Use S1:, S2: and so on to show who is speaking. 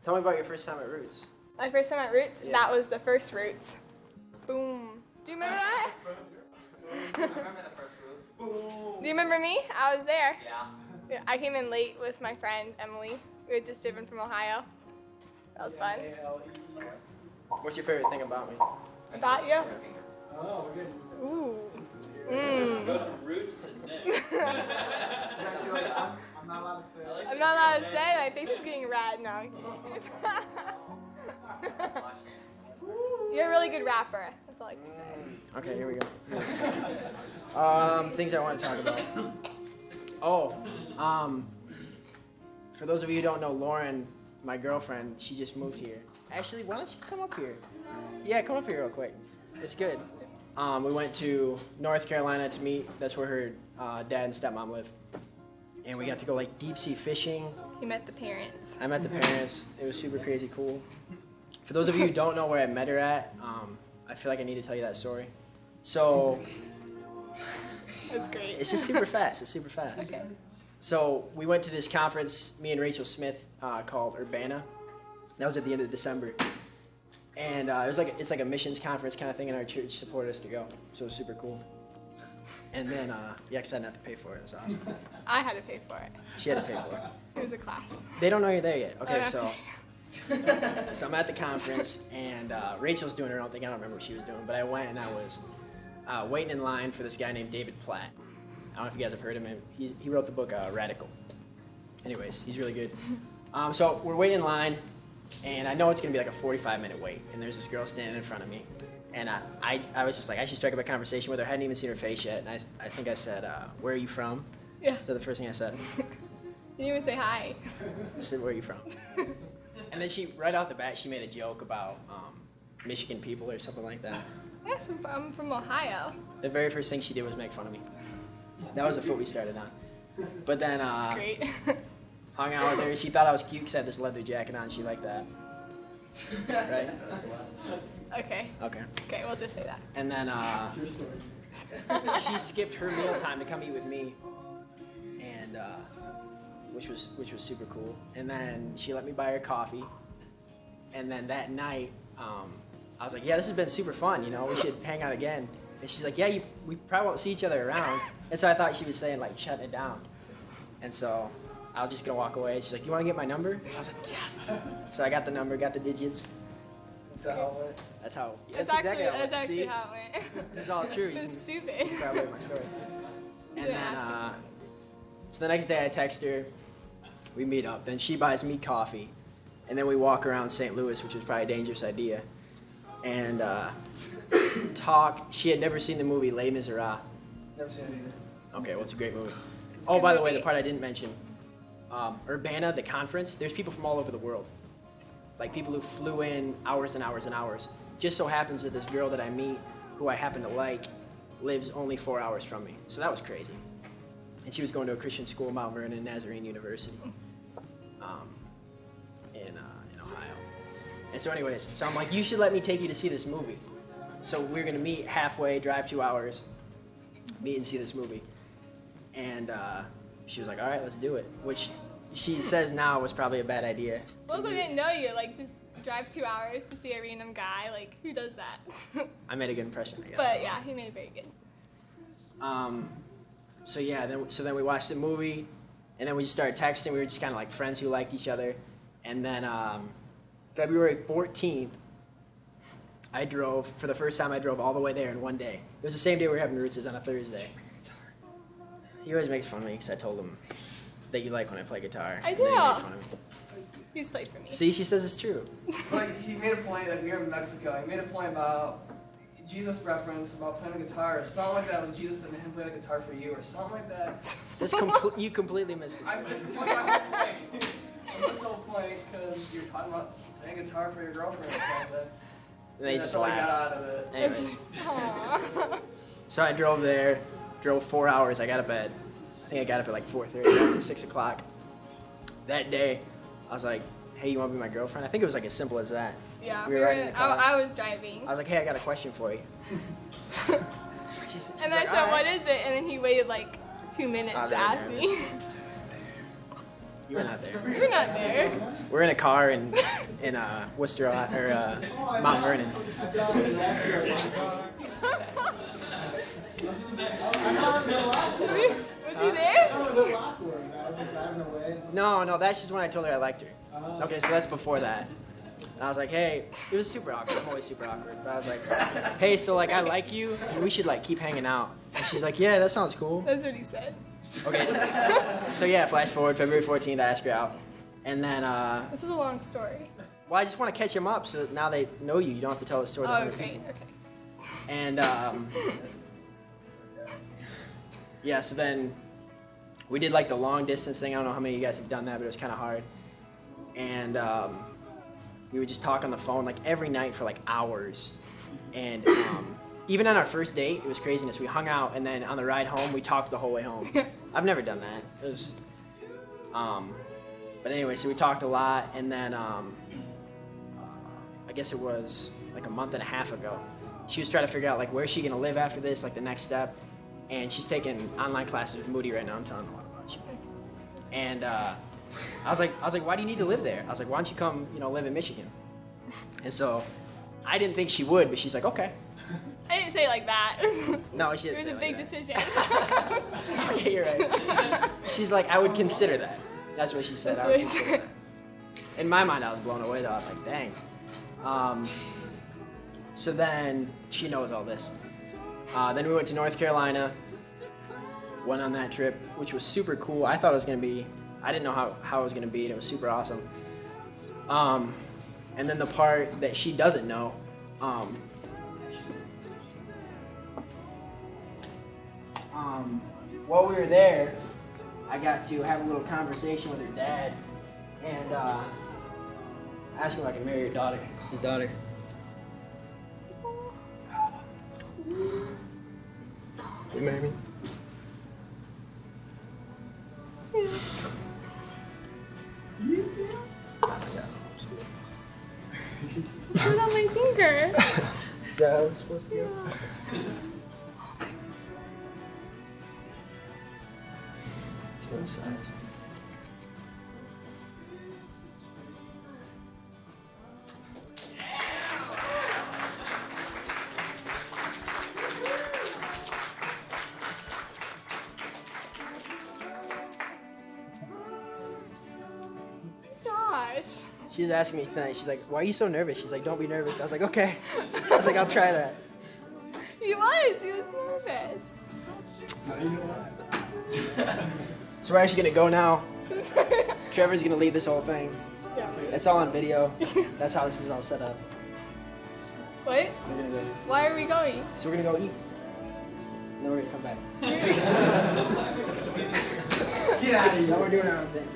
S1: Tell me about your first time at Roots.
S2: My first time at Roots,
S1: Yeah.
S2: that was the first Roots. Boom. Do you remember that?
S3: I remember the first Roots.
S2: Do you remember me? I was there.
S3: Yeah.
S2: Yeah, I came in late with my friend Emily. We had just driven from Ohio. That was fun.
S1: What's your favorite thing about me?
S2: About you?
S1: Oh, we're good.
S2: Ooh.
S4: Goes from Roots to Nick.
S1: I'm not allowed to say.
S2: I'm not allowed to say. My face is getting red now. You're a really good rapper. That's all I can say.
S1: Okay, here we go. Things I want to talk about. For those of you who don't know, Lauren, my girlfriend, she just moved here. Actually, why don't you come up here? Yeah, come up here real quick. It's good. We went to North Carolina to meet. That's where her dad and stepmom live. And we got to go like deep sea fishing.
S2: You met the parents.
S1: I met the parents. It was super crazy cool. For those of you who don't know where I met her at, I feel like I need to tell you that story. So
S2: That's great.
S1: it's just super fast. It's super fast.
S2: Okay.
S1: So we went to this conference, me and Rachel Smith, called Urbana. That was at the end of December. And it's like a missions conference kind of thing, and our church supported us to go. So it was super cool. And then, because I didn't have to pay for it. It was awesome.
S2: I had to pay for it.
S1: She had to pay for it.
S2: It was a class.
S1: They don't know you're there yet.
S2: Oh,
S1: Okay,
S2: that's
S1: so
S2: right.
S1: so I'm at the conference, and Rachel's doing her own thing. I don't remember what she was doing, but I went and I was waiting in line for this guy named David Platt. I don't know if you guys have heard of him. He wrote the book Radical. Anyways, he's really good. So we're waiting in line, and I know it's going to be like a 45-minute wait, and there's this girl standing in front of me. And I was just like, I should strike up a conversation with her. I hadn't even seen her face yet. And I think I said, where are you from?
S2: Yeah.
S1: So the first thing I said.
S2: You didn't even say hi.
S1: I said, where are you from? And then right off the bat, she made a joke about Michigan people or something like that.
S2: Yes, I'm from Ohio.
S1: The very first thing she did was make fun of me. That was the foot we started on. But then
S2: That's great.
S1: hung out with her. She thought I was cute because I had this leather jacket on. She liked that. Right?
S2: Okay.
S1: Okay.
S2: Okay, we'll just say that.
S1: And then she skipped her meal time to come eat with me, and which was super cool. And then she let me buy her coffee. And then that night, I was like, yeah, this has been super fun. You know, we should hang out again. And she's like, yeah, we probably won't see each other around. And so I thought she was saying like shutting it down. And so I was just gonna walk away. She's like, you want to get my number? I was like, yes. So I got the number, got the digits.
S3: That's how it went.
S1: That's how.
S2: That's
S1: exactly how it
S2: actually
S1: went. See?
S2: how it went.
S1: This is all true. You
S2: It was
S1: can
S2: stupid.
S1: probably hear my story. And
S2: Didn't
S1: then,
S2: ask me.
S1: so the next day I text her, we meet up. Then she buys me coffee, and then we walk around St. Louis, which was probably a dangerous idea, and talk. She had never seen the movie Les Miserables.
S3: Never seen it either.
S1: Okay, well, it's a great movie.
S2: It's a
S1: Oh,
S2: good
S1: by the way,
S2: movie.
S1: the part I didn't mention, Urbana, the conference, there's people from all over the world. Like people who flew in hours and hours and hours. Just so happens that this girl that I meet, who I happen to like, lives only 4 hours from me. So that was crazy. And she was going to a Christian school, Mount Vernon Nazarene University, in Ohio. And so anyways, so I'm like, you should let me take you to see this movie. So we're gonna meet halfway, drive 2 hours, meet and see this movie. And she was like, all right, let's do it. Which she says now was probably a bad idea.
S2: Well, if I didn't know you, like, just drive 2 hours to see a random guy, like, who does that?
S1: I made a good impression, I guess.
S2: But yeah, he made it very good.
S1: So yeah, then we watched the movie, and then we just started texting. We were just kind of like friends who liked each other. And then February 14th, for the first time I drove all the way there in one day. It was the same day we were having Roots, it was on a Thursday. He always makes fun of me because I told him that you like when I play guitar.
S2: I
S1: and then he
S2: do.
S1: made fun of me.
S2: He's played for me.
S1: See, she says it's true.
S3: Like, he made a point, like, we were in Mexico, he made a point about Jesus reference, about playing the guitar, or something like that, with Jesus and him playing the guitar for you, or something like that.
S1: You completely missed it.
S3: I missed the point, I missed the whole point, because you're talking about playing guitar for your girlfriend or something.
S1: And they
S3: That's
S1: just
S3: all I got
S1: laughed.
S3: out of it.
S1: Anyways,
S2: Aww.
S1: so I drove there, drove 4 hours. I got up at, I think I got up at like 4:30, 6 o'clock. That day, I was like, hey, you want to be my girlfriend? I think it was like as simple as that.
S2: Yeah,
S1: We were riding in the car.
S2: I was driving.
S1: I was like, hey, I got a question for you. She's
S2: And I
S1: like,
S2: said,
S1: "All
S2: what
S1: right."
S2: is it? And then he waited like 2 minutes
S1: Oh,
S2: to
S1: they were
S2: ask me.
S1: nervous. You were not there.
S2: You're not there.
S1: We're in a car in Worcester or Mount Vernon.
S2: Was he there?
S1: No, that's just when I told her I liked her. Okay, so that's before that. And I was like, hey, it was super awkward. I'm always super awkward. But I was like, hey, so like I like you, and we should like keep hanging out. And she's like, yeah, that sounds cool.
S2: That's what he said.
S1: Okay, so yeah, flash forward, February 14th, I asked her out. And then,
S2: This is a long story.
S1: well, I just want to catch them up so that now they know you. You don't have to tell the story to
S2: Oh,
S1: other
S2: okay,
S1: people.
S2: okay.
S1: And yeah, so then we did like the long distance thing. I don't know how many of you guys have done that, but it was kind of hard. And we would just talk on the phone like every night for like hours. And even on our first date, it was craziness. We hung out, and then on the ride home, we talked the whole way home. I've never done that. It was, but anyway, so we talked a lot, and then I guess it was like a month and a half ago. She was trying to figure out like where's she gonna live after this, like the next step, and she's taking online classes with Moody right now. I'm telling a lot about you. And I was like, why do you need to live there? I was like, why don't you come, live in Michigan? And so I didn't think she would, but she's like, okay.
S2: I didn't say it like that.
S1: No, she
S2: It
S1: didn't.
S2: was a
S1: say
S2: big
S1: like
S2: decision.
S1: that. Okay, you're right. She's like, I would consider that. That's what she said.
S2: That's
S1: I would
S2: what he
S1: consider
S2: said.
S1: that. In my mind, I was blown away though. I was like, dang. So then she knows all this. Then we went to North Carolina. Went on that trip, which was super cool. I thought it was gonna be. I didn't know how it was gonna be, and it was super awesome. And then the part that she doesn't know. While we were there, I got to have a little conversation with her dad, and ask him if I could marry his daughter. Will you marry me?
S2: Put it on my finger.
S1: Is that how it's supposed to go? It's not size.
S2: Gosh.
S1: She was asking me tonight, she's like, why are you so nervous? She's like, don't be nervous. I was like, okay. I was like, I'll try that.
S2: He was nervous.
S1: So we're actually gonna go now. Trevor's gonna lead this whole thing.
S2: Yeah.
S1: It's all on video. That's how this was all set up.
S2: What?
S1: We're gonna go.
S2: Why are we going?
S1: So we're gonna go eat. And then we're gonna come back.
S3: Get out of here.
S1: Now we're doing our own thing.